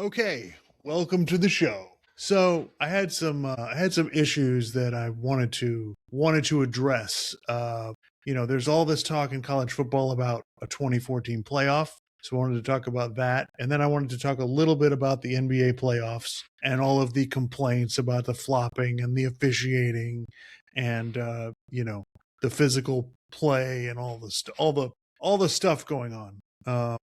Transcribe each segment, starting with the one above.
Okay, welcome to the show. So I had some issues that I wanted to address. There's all this talk in college football about a 2014 playoff. So I wanted to talk about that, and then I wanted to talk a little bit about the NBA playoffs and all of the complaints about the flopping and the officiating, and the physical play and all the stuff going on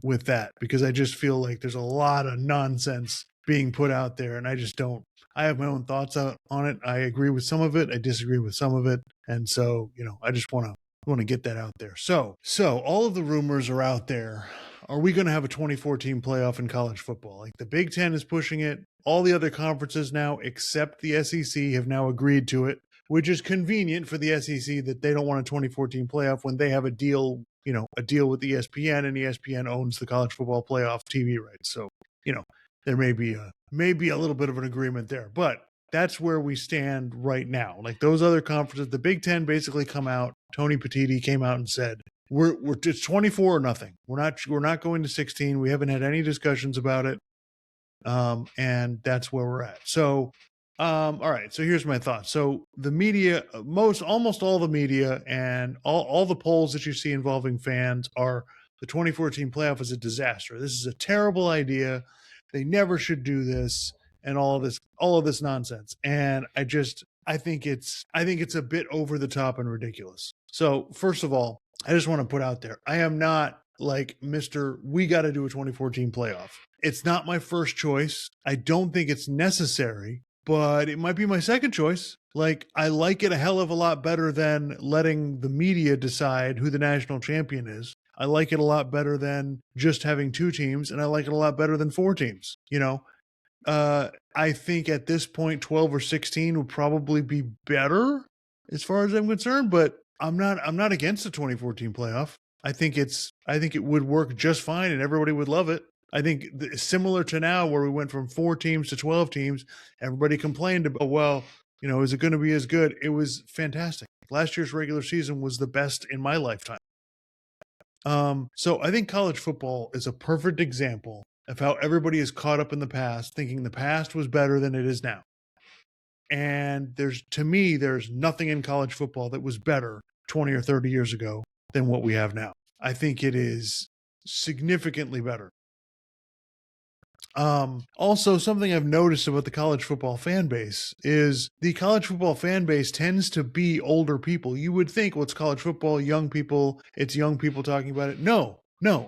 with that, because I just feel like there's a lot of nonsense being put out there, and I just don't. I have my own thoughts on it. I agree with some of it. I disagree with some of it, and so I just want to get that out there. So all of the rumors are out there. Are we going to have a 2014 playoff in college football? Like, the Big Ten is pushing it. All the other conferences now, except the SEC, have now agreed to it, which is convenient for the SEC that they don't want a 2014 playoff when they have a deal with ESPN, and ESPN owns the college football playoff TV rights. So, there may be a little bit of an agreement there, but that's where we stand right now. Like, those other conferences, the Big Ten basically come out. Tony Petitti came out and said, we're it's 24 or nothing. We're not going to 16. We haven't had any discussions about it. And that's where we're at. So, all right. So here's my thoughts. So the media, almost all the media and all the polls that you see involving fans are the 2014 playoff is a disaster. This is a terrible idea. They never should do this, and all of this nonsense. And I think it's a bit over the top and ridiculous. So first of all, I just want to put out there, I am not like Mr. We got to do a 2014 playoff. It's not my first choice. I don't think it's necessary, but it might be my second choice. Like, I like it a hell of a lot better than letting the media decide who the national champion is. I like it a lot better than just having two teams, and I like it a lot better than four teams. I think at this point, 12 or 16 would probably be better as far as I'm concerned, but I'm not against the 2014 playoff. I think it would work just fine and everybody would love it. I think similar to now, where we went from 4 teams to 12 teams, everybody complained about, well, is it going to be as good? It was fantastic. Last year's regular season was the best in my lifetime. So I think college football is a perfect example of how everybody is caught up in the past, thinking the past was better than it is now. And there's nothing in college football that was better 20 or 30 years ago than what we have now. I think it is significantly better. Also, something I've noticed about the college football fan base is the college football fan base tends to be older people. You would think, well, it's college football, young people, it's young people talking about it. No,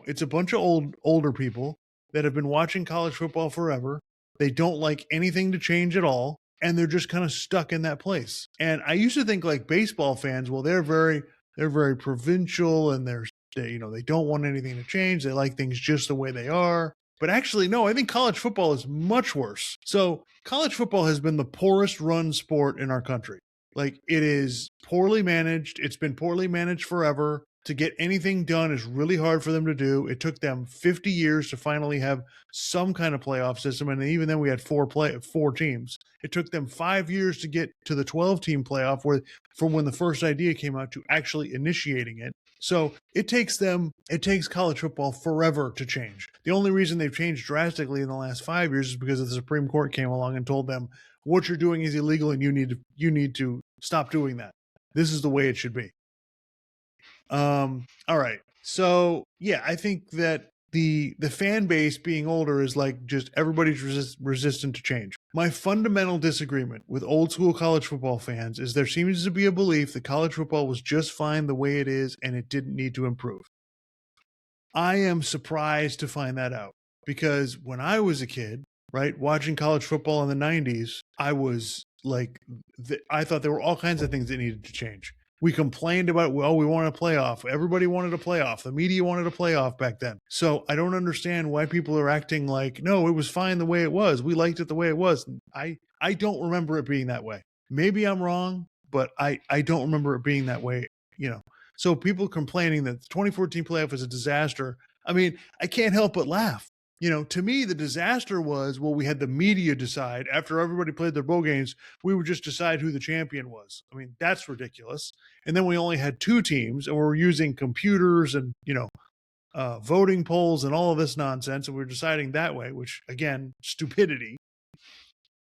it's a bunch of older people that have been watching college football forever. They don't like anything to change at all, and they're just kind of stuck in that place. And I used to think, like, baseball fans, well, they're very provincial, and they don't want anything to change. They like things just the way they are. But actually, no, I think college football is much worse. So college football has been the poorest run sport in our country. Like, it is poorly managed. It's been poorly managed forever. To get anything done is really hard for them to do. It took them 50 years to finally have some kind of playoff system. And even then we had four teams. It took them 5 years to get to the 12-team playoff, from when the first idea came out to actually initiating it. So it takes college football forever to change. The only reason they've changed drastically in the last 5 years is because the Supreme Court came along and told them, what you're doing is illegal and you need to stop doing that. This is the way it should be. All right. So yeah, I think that the fan base being older is like just everybody's resistant to change. My fundamental disagreement with old school college football fans is there seems to be a belief that college football was just fine the way it is and it didn't need to improve. I am surprised to find that out, because when I was a kid, right, watching college football in the 90s, I was like, I thought there were all kinds of things that needed to change. We complained about, well, we want a playoff. Everybody wanted a playoff. The media wanted a playoff back then. So I don't understand why people are acting like, no, it was fine the way it was. We liked it the way it was. I don't remember it being that way. Maybe I'm wrong, but I don't remember it being that way, So people complaining that the 2014 playoff is a disaster. I mean, I can't help but laugh. To me, the disaster was, well, we had the media decide after everybody played their bowl games, we would just decide who the champion was. I mean, that's ridiculous. And then we only had 2 teams, and we're using computers and, voting polls and all of this nonsense, and we're deciding that way, which again, stupidity.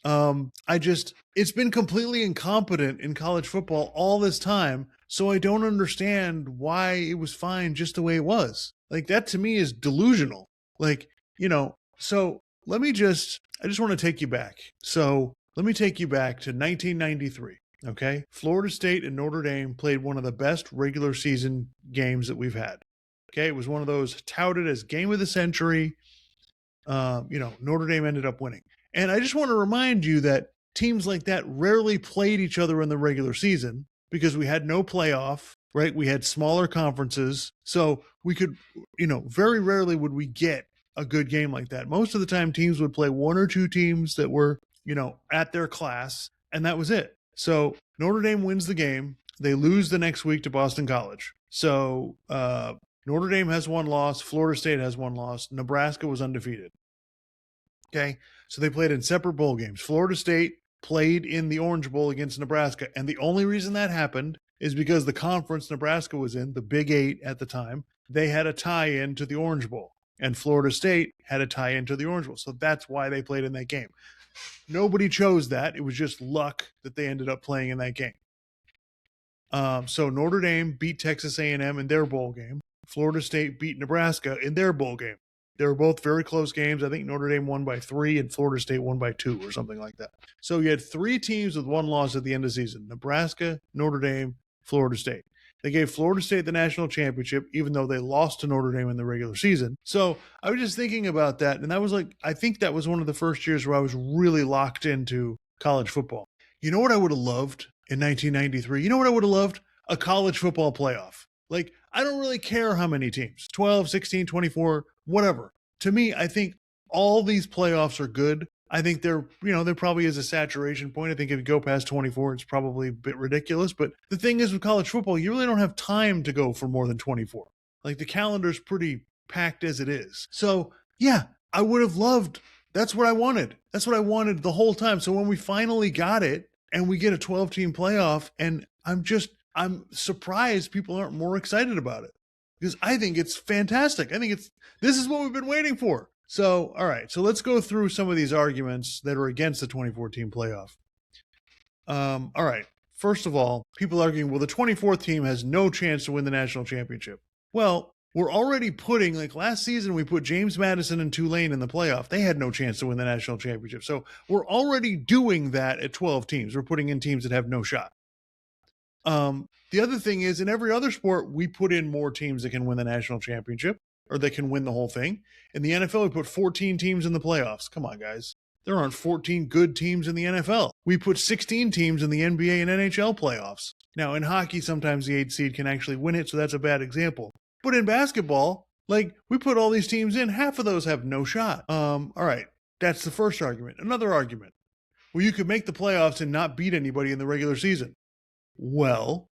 It's been completely incompetent in college football all this time. So I don't understand why it was fine just the way it was. Like, that to me is delusional. Like, so I just want to take you back. So let me take you back to 1993. Okay. Florida State and Notre Dame played one of the best regular season games that we've had. Okay. It was one of those touted as game of the century. Notre Dame ended up winning. And I just want to remind you that teams like that rarely played each other in the regular season because we had no playoff, right? We had smaller conferences. So we could, very rarely would we get a good game like that. Most of the time, teams would play one or two teams that were, at their class, and that was it. So Notre Dame wins the game. They lose the next week to Boston College. So Notre Dame has one loss. Florida State has one loss. Nebraska was undefeated. Okay, so they played in separate bowl games. Florida State played in the Orange Bowl against Nebraska, and the only reason that happened is because the conference Nebraska was in, the Big Eight at the time, they had a tie-in to the Orange Bowl, and Florida State had a tie-in to the Orange Bowl, so that's why they played in that game. Nobody chose that. It was just luck that they ended up playing in that game. So Notre Dame beat Texas A&M in their bowl game. Florida State beat Nebraska in their bowl game. They were both very close games. I think Notre Dame won by 3 and Florida State won by 2 or something like that. So you had 3 teams with one loss at the end of the season: Nebraska, Notre Dame, Florida State. They gave Florida State the national championship, even though they lost to Notre Dame in the regular season. So I was just thinking about that, and I think that was one of the first years where I was really locked into college football. You know what I would have loved in 1993? You know what I would have loved? A college football playoff. Like, I don't really care how many teams, 12, 16, 24, whatever. To me, I think all these playoffs are good. I think there probably is a saturation point. I think if you go past 24, it's probably a bit ridiculous. But the thing is, with college football, you really don't have time to go for more than 24. Like, the calendar's pretty packed as it is. So, yeah, I would have loved, that's what I wanted. That's what I wanted the whole time. So when we finally got it and we get a 12-team playoff, and I'm surprised people aren't more excited about it, because I think it's fantastic. I think this is what we've been waiting for. So, all right. So let's go through some of these arguments that are against the 24-team playoff. All right. First of all, people arguing, well, the 24th team has no chance to win the national championship. Well, we're already putting, like last season, we put James Madison and Tulane in the playoff. They had no chance to win the national championship. So we're already doing that at 12 teams. We're putting in teams that have no shot. The other thing is, in every other sport, we put in more teams that can win the national championship, or that can win the whole thing. In the NFL, we put 14 teams in the playoffs. Come on, guys. There aren't 14 good teams in the NFL. We put 16 teams in the NBA and NHL playoffs. Now, in hockey, sometimes the 8th seed can actually win it, so that's a bad example. But in basketball, like, we put all these teams in, half of those have no shot. All right, that's the first argument. Another argument. Well, you could make the playoffs and not beat anybody in the regular season. Well,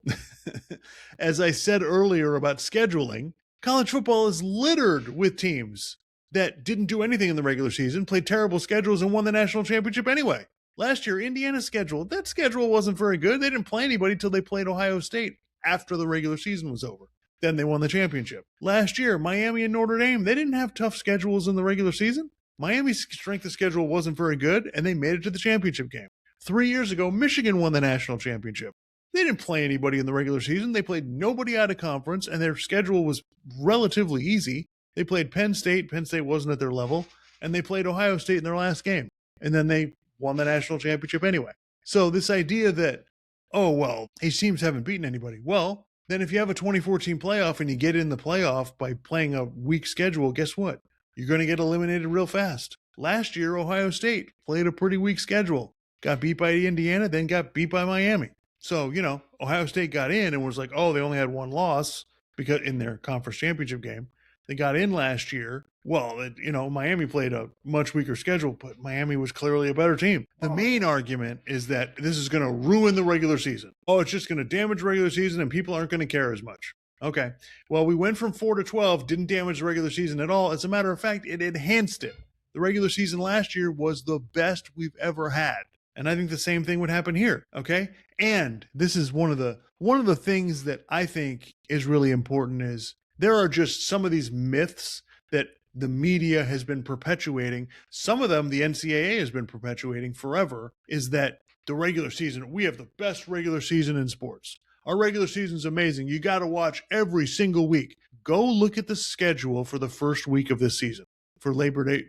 as I said earlier about scheduling, college football is littered with teams that didn't do anything in the regular season, played terrible schedules, and won the national championship anyway. Last year, Indiana's schedule, that schedule wasn't very good. They didn't play anybody until they played Ohio State after the regular season was over. Then they won the championship. Last year, Miami and Notre Dame, they didn't have tough schedules in the regular season. Miami's strength of schedule wasn't very good, and they made it to the championship game. 3 years ago, Michigan won the national championship. They didn't play anybody in the regular season. They played nobody out of conference, and their schedule was relatively easy. They played Penn State. Penn State wasn't at their level, and they played Ohio State in their last game. And then they won the national championship anyway. So this idea that, oh, well, these teams haven't beaten anybody. Well, then if you have a 2014 playoff and you get in the playoff by playing a weak schedule, guess what? You're going to get eliminated real fast. Last year, Ohio State played a pretty weak schedule. Got beat by Indiana, then got beat by Miami. So, Ohio State got in and was like, oh, they only had one loss because in their conference championship game. They got in last year. Well, Miami played a much weaker schedule, but Miami was clearly a better team. The main argument is that this is going to ruin the regular season. Oh, it's just going to damage the regular season and people aren't going to care as much. Okay. Well, we went from 4 to 12, didn't damage the regular season at all. As a matter of fact, it enhanced it. The regular season last year was the best we've ever had. And I think the same thing would happen here, okay? And this is one of the things that I think is really important is There are just some of these myths that the media has been perpetuating. Some of them the NCAA has been perpetuating forever, is that the regular season, we have the best regular season in sports. Our regular season is amazing. You got to watch every single week. Go look at the schedule for the first week of this season for Labor Day,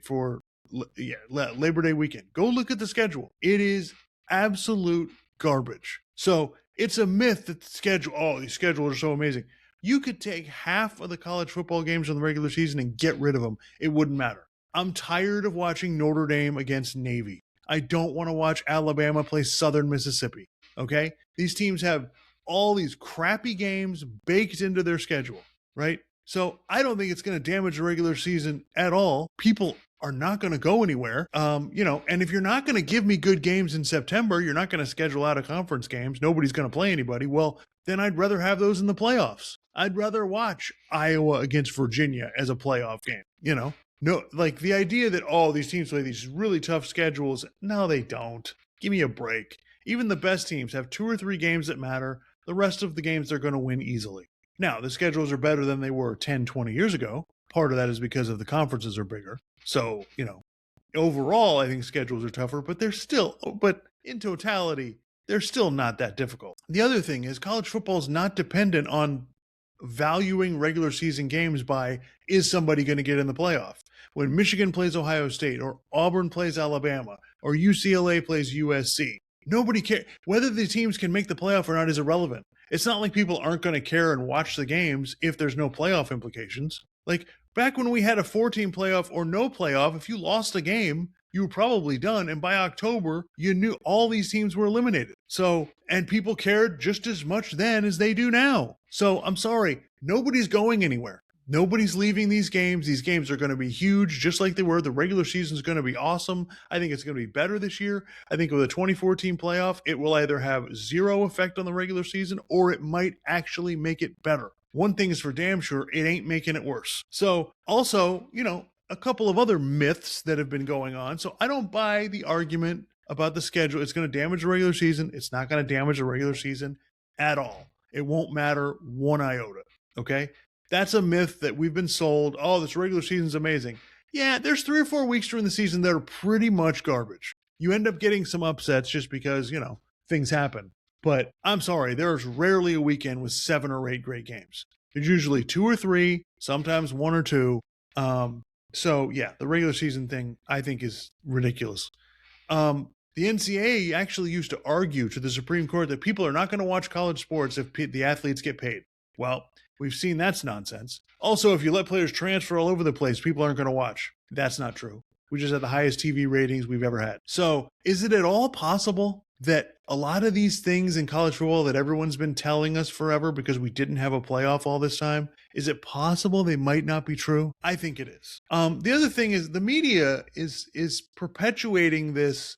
Labor Day weekend. Go look at the schedule. It is absolute garbage. So it's a myth that these schedules are so amazing. You could take half of the college football games in the regular season and get rid of them. It wouldn't matter. I'm tired of watching Notre Dame against Navy. I don't want to watch Alabama play Southern Mississippi. Okay? These teams have all these crappy games baked into their schedule, right? So I don't think it's going to damage the regular season at all. People are not going to go anywhere. And if you're not going to give me good games in September, you're not going to schedule out of conference games. Nobody's going to play anybody. Well, then I'd rather have those in the playoffs. I'd rather watch Iowa against Virginia as a playoff game, No, like the idea that, these teams play these really tough schedules. No, they don't. Give me a break. Even the best teams have 2 or 3 games that matter. The rest of the games they're going to win easily. Now, the schedules are better than they were 10, 20 years ago. Part of that is because of the conferences are bigger. So, overall, I think schedules are tougher, but in totality, they're still not that difficult. The other thing is college football is not dependent on valuing regular season games by, is somebody going to get in the playoff? When Michigan plays Ohio State, or Auburn plays Alabama, or UCLA plays USC, nobody cares. Whether the teams can make the playoff or not is irrelevant. It's not like people aren't going to care and watch the games if there's no playoff implications. Like back when we had a 4-team playoff or no playoff, if you lost a game, you were probably done. And by October, you knew all these teams were eliminated. So, and people cared just as much then as they do now. So I'm sorry, nobody's going anywhere. Nobody's leaving these games. These games are going to be huge, just like they were. The regular season is going to be awesome. I think it's going to be better this year. I think with a 24-team playoff, it will either have zero effect on the regular season or it might actually make it better. One thing is for damn sure, it ain't making it worse. So also, a couple of other myths that have been going on. So I don't buy the argument about the schedule. It's going to damage the regular season. It's not going to damage the regular season at all. It won't matter one iota. Okay? That's a myth that we've been sold. Oh, this regular season's amazing. Yeah, there's 3 or 4 weeks during the season that are pretty much garbage. You end up getting some upsets just because, things happen. But I'm sorry, there's rarely a weekend with 7 or 8 great games. There's usually 2 or 3, sometimes 1 or 2. So yeah, the regular season thing I think is ridiculous. The NCAA actually used to argue to the Supreme Court that people are not going to watch college sports if the athletes get paid. Well, we've seen that's nonsense. Also, if you let players transfer all over the place, people aren't going to watch. That's not true. We just had the highest TV ratings we've ever had. So is it at all possible that a lot of these things in college football that everyone's been telling us forever because we didn't have a playoff all this time, is it possible they might not be true? I think it is. The other thing is the media is perpetuating this,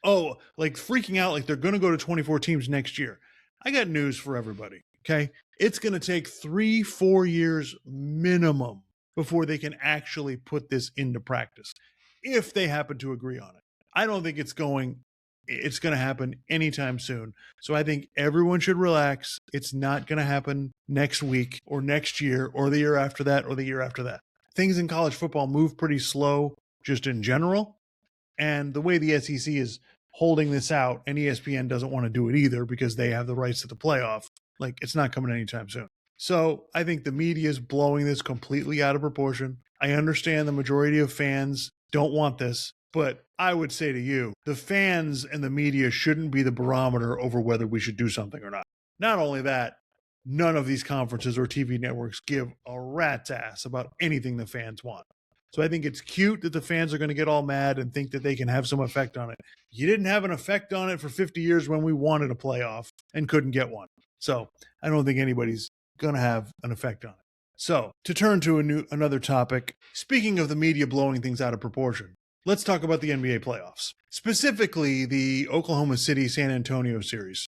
like freaking out like they're going to go to 24 teams next year. I got news for everybody, okay? It's going to take 3-4 years minimum before they can actually put this into practice, if they happen to agree on it. I don't think it's going to happen anytime soon. So I think everyone should relax. It's not going to happen next week or next year or the year after that or the year after that. Things in college football move pretty slow just in general. And the way the SEC is holding this out, and ESPN doesn't want to do it either because they have the rights to the playoff, like it's not coming anytime soon. So I think the media is blowing this completely out of proportion. I understand the majority of fans don't want this, but I would say to you, the fans and the media shouldn't be the barometer over whether we should do something or not. Not only that, none of these conferences or TV networks give a rat's ass about anything the fans want. So I think it's cute that the fans are going to get all mad and think that they can have some effect on it. You didn't have an effect on it for 50 years when we wanted a playoff and couldn't get one. So I don't think anybody's going to have an effect on it. So to turn to another topic, speaking of the media blowing things out of proportion, let's talk about the NBA playoffs, specifically the Oklahoma City San Antonio series.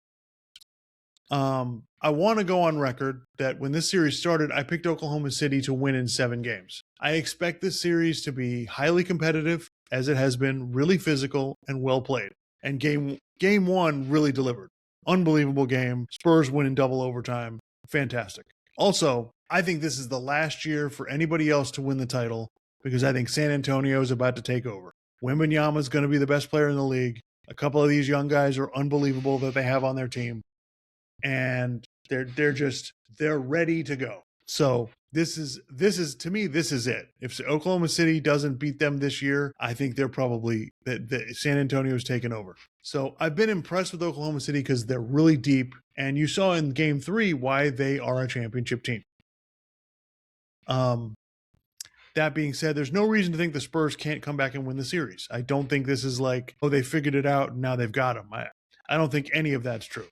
I want to go on record that when this series started, I picked Oklahoma City to win in 7 games. I expect this series to be highly competitive, as it has been, really physical and well played. And game 1 really delivered. Unbelievable game. Spurs win in double overtime. Fantastic. Also, I think this is the last year for anybody else to win the title because I think San Antonio is about to take over. Wembanyama is going to be the best player in the league. A couple of these young guys are unbelievable that they have on their team, and they're ready to go. So this is to me, this is it. If Oklahoma City doesn't beat them this year, I think they're probably that San Antonio's taken over. So I've been impressed with Oklahoma City because they're really deep, and you saw in Game 3 why they are a championship team. That being said, there's no reason to think the Spurs can't come back and win the series. I don't think this is like, oh, they figured it out and now they've got him. I don't think any of that's true.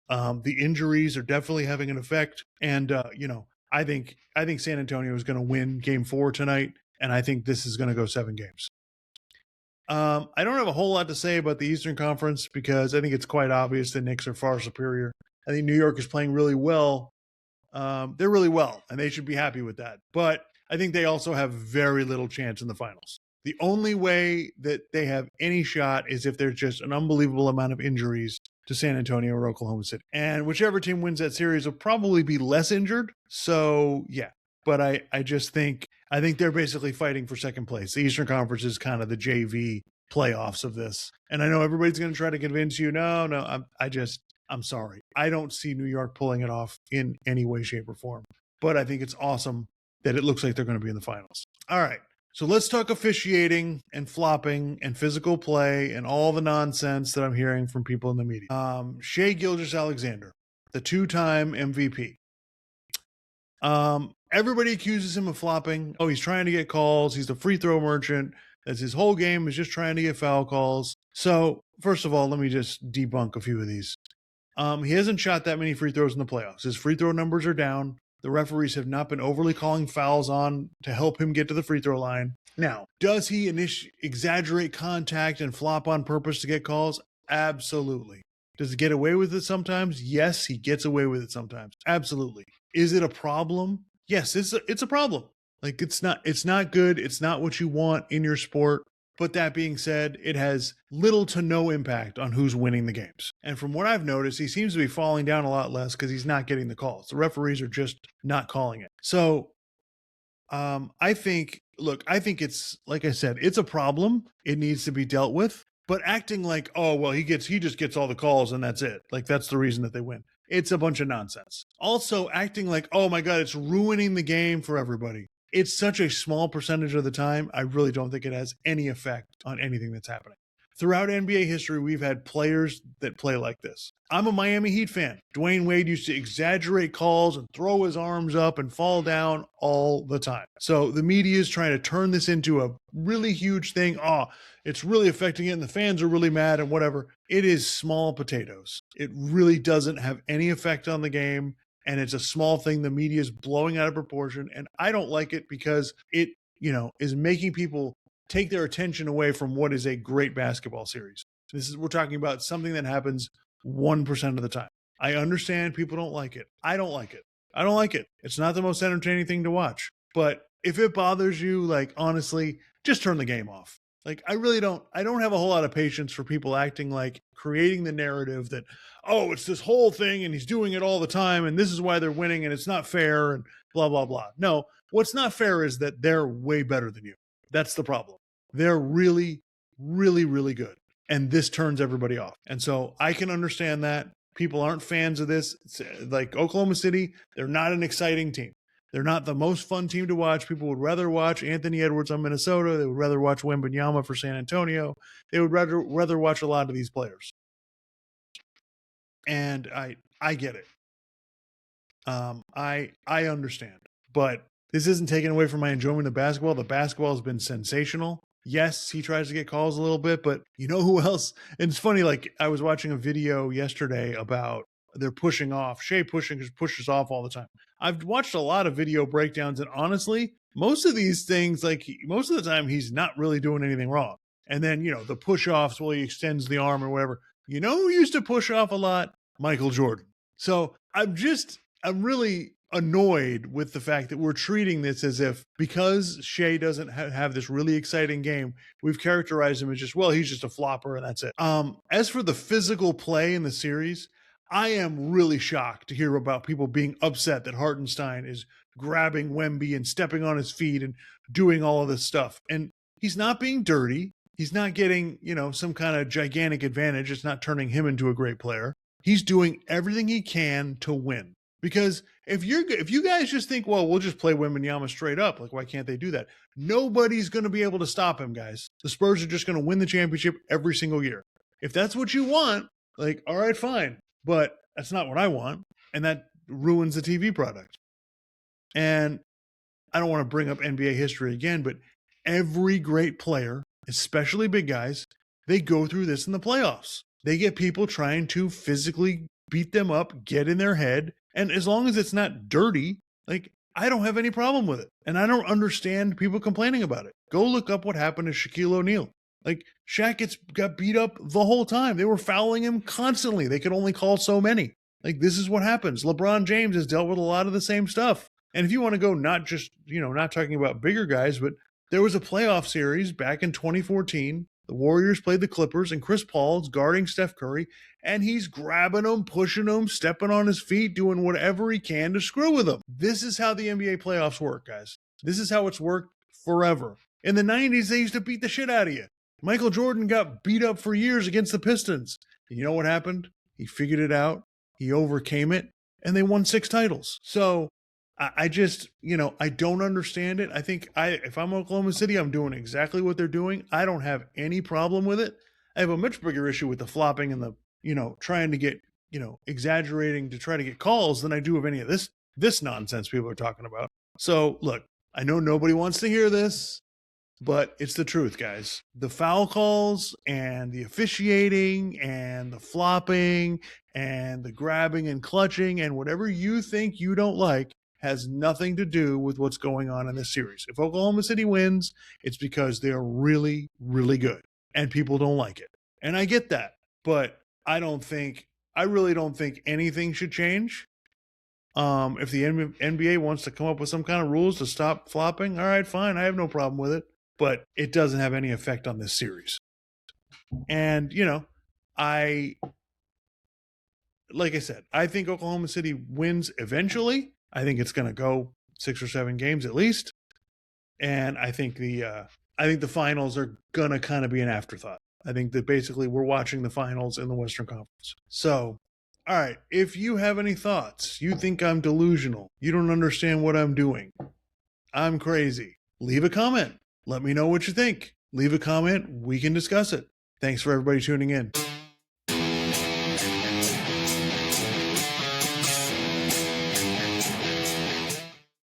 The injuries are definitely having an effect, and I think San Antonio is going to win Game 4 tonight, and I think this is going to go 7 games. I don't have a whole lot to say about the Eastern Conference because I think it's quite obvious the Knicks are far superior. I think New York is playing really well. They're really well, and they should be happy with that. But I think they also have very little chance in the finals. The only way that they have any shot is if there's just an unbelievable amount of injuries to San Antonio or Oklahoma City. And whichever team wins that series will probably be less injured. So, yeah. But I just think they're basically fighting for second place. The Eastern Conference is kind of the JV playoffs of this. And I know everybody's going to try to convince you, no, I'm sorry. I don't see New York pulling it off in any way, shape, or form. But I think it's awesome that it looks like they're going to be in the finals. All right. So let's talk officiating and flopping and physical play and all the nonsense that I'm hearing from people in the media. Shai Gilgeous-Alexander, the 2-time MVP. Everybody accuses him of flopping. Oh, he's trying to get calls. He's the free throw merchant. That's his whole game is just trying to get foul calls. So first of all, let me just debunk a few of these. He hasn't shot that many free throws in the playoffs. His free throw numbers are down. The referees have not been overly calling fouls on to help him get to the free throw line. Now, does he exaggerate contact and flop on purpose to get calls? Absolutely. Does he get away with it sometimes? Yes, he gets away with it sometimes. Absolutely. Is it a problem? Yes, it's a problem. Like it's not good. It's not what you want in your sport. But that being said, it has little to no impact on who's winning the games. And from what I've noticed, he seems to be falling down a lot less because he's not getting the calls. The referees are just not calling it. So I think it's, like I said, it's a problem. It needs to be dealt with. But acting like, oh, well, he just gets all the calls and that's it. Like that's the reason that they win. It's a bunch of nonsense. Also acting like, oh my God, it's ruining the game for everybody. It's such a small percentage of the time, I really don't think it has any effect on anything that's happening. Throughout NBA history, we've had players that play like this. I'm a Miami Heat fan. Dwayne Wade used to exaggerate calls and throw his arms up and fall down all the time. So the media is trying to turn this into a really huge thing. Oh, it's really affecting it and the fans are really mad and whatever. It is small potatoes. It really doesn't have any effect on the game. And it's a small thing the media is blowing out of proportion. And I don't like it because it, is making people take their attention away from what is a great basketball series. We're talking about something that happens 1% of the time. I understand people don't like it. I don't like it. It's not the most entertaining thing to watch. But if it bothers you, like, honestly, just turn the game off. Like, I don't have a whole lot of patience for people acting like creating the narrative that, oh, it's this whole thing and he's doing it all the time and this is why they're winning and it's not fair and blah, blah, blah. No, what's not fair is that they're way better than you. That's the problem. They're really, really, really good. And this turns everybody off. And so I can understand that. People aren't fans of this. It's like Oklahoma City, they're not an exciting team. They're not the most fun team to watch. People would rather watch Anthony Edwards on Minnesota. They would rather watch Wembanyama for San Antonio. They would rather watch a lot of these players. And I get it. I understand. But this isn't taken away from my enjoyment of basketball. The basketball has been sensational. Yes, he tries to get calls a little bit, but you know who else? And it's funny, like I was watching a video yesterday about they're pushing off. Shai pushes off all the time. I've watched a lot of video breakdowns, and honestly, most of these things, like most of the time, he's not really doing anything wrong. And then, the push offs, well, he extends the arm or whatever. You know who used to push off a lot? Michael Jordan. So I'm really annoyed with the fact that we're treating this as if because Shai doesn't have this really exciting game, we've characterized him as he's just a flopper and that's it. As for the physical play in the series, I am really shocked to hear about people being upset that Hartenstein is grabbing Wemby and stepping on his feet and doing all of this stuff. And he's not being dirty. He's not getting, some kind of gigantic advantage. It's not turning him into a great player. He's doing everything he can to win. Because if you guys just think, well, we'll just play Wembanyama straight up, like, why can't they do that? Nobody's going to be able to stop him, guys. The Spurs are just going to win the championship every single year. If that's what you want, like, all right, fine. But that's not what I want. And that ruins the TV product. And I don't want to bring up NBA history again, but every great player, especially big guys, they go through this in the playoffs. They get people trying to physically beat them up, get in their head. And as long as it's not dirty, like, I don't have any problem with it. And I don't understand people complaining about it. Go look up what happened to Shaquille O'Neal. Like, Shaq got beat up the whole time. They were fouling him constantly. They could only call so many. Like, this is what happens. LeBron James has dealt with a lot of the same stuff. And if you want to go not just, not talking about bigger guys, but there was a playoff series back in 2014. The Warriors played the Clippers, and Chris Paul's guarding Steph Curry, and he's grabbing them, pushing them, stepping on his feet, doing whatever he can to screw with them. This is how the NBA playoffs work, guys. This is how it's worked forever. In the 90s, they used to beat the shit out of you. Michael Jordan got beat up for years against the Pistons. And you know what happened? He figured it out. He overcame it, and they won 6 titles. So I just, I don't understand it. I think if I'm Oklahoma City, I'm doing exactly what they're doing. I don't have any problem with it. I have a much bigger issue with the flopping and the, trying to get, exaggerating to try to get calls than I do of any of this nonsense people are talking about. So look, I know nobody wants to hear this, but it's the truth, guys. The foul calls and the officiating and the flopping and the grabbing and clutching and whatever you think you don't like has nothing to do with what's going on in this series. If Oklahoma City wins, it's because they're really, really good and people don't like it. And I get that, but I really don't think anything should change. If the NBA wants to come up with some kind of rules to stop flopping, all right, fine. I have no problem with it, but it doesn't have any effect on this series. And, like I said, I think Oklahoma City wins eventually. I think it's going to go 6 or 7 games at least. And I think the finals are going to kind of be an afterthought. I think that basically we're watching the finals in the Western Conference. So, all right, if you have any thoughts, you think I'm delusional, you don't understand what I'm doing, I'm crazy, leave a comment. Let me know what you think. Leave a comment. We can discuss it. Thanks for everybody tuning in.